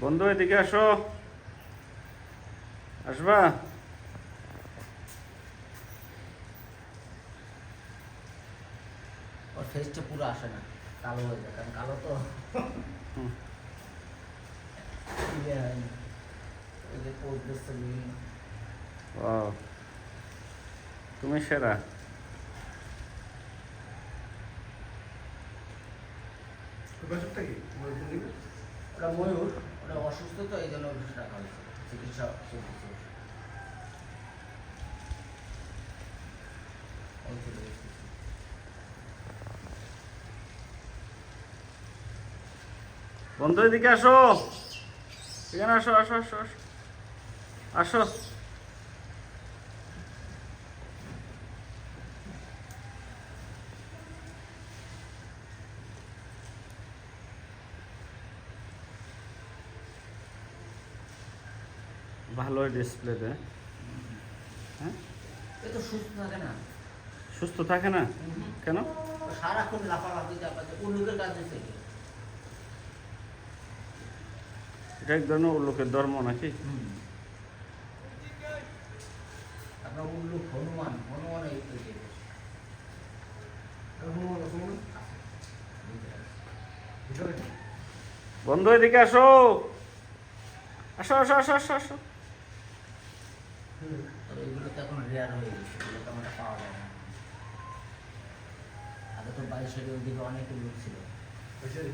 বন্ধু এদিকে আসো, আসবা? ওর ফেসটা পুরো আসে না, কালো হয়ে যায়, কারণ কালো তো ক্লিয়ার হয় না। ওই যে পোজ দিচ্ছে বিভিন্ন। ও, তুমি সেরা। ওটা ময়ূর, ওটা অসুস্থ তো এই জন্য ওষুধ রাখা হয়েছে, চিকিৎসা চলতেছে। ওই চলে গেছে। বন্ধু এদিকে আসো, এখানে আসো আসো আসো আসো আসো। ভালোই ডিসপ্লেতে। হ্যাঁ, এ তো সুস্থ থাকে না। সুস্থ থাকে না কেন? ও সারাক্ষণ লাফালাফি চাপাচ্ছে, উল্লুকের কাজ দিচ্ছে কি? এটা এক ধরনের লোকের ধর্ম নাকি? আপনার উল্লুক হনুমান, হনুমান এই তো যে বন্ধু এদিকে আসো, আসো আসো আসো আসো আসো। তবে এগুলো তো এখন রেয়ার হয়ে গেছে, এগুলো তো আমরা পাওয়া যায় না। আগে তো 22-এর ওইদিকে অনেক উল্লুক ছিল। 22-এর।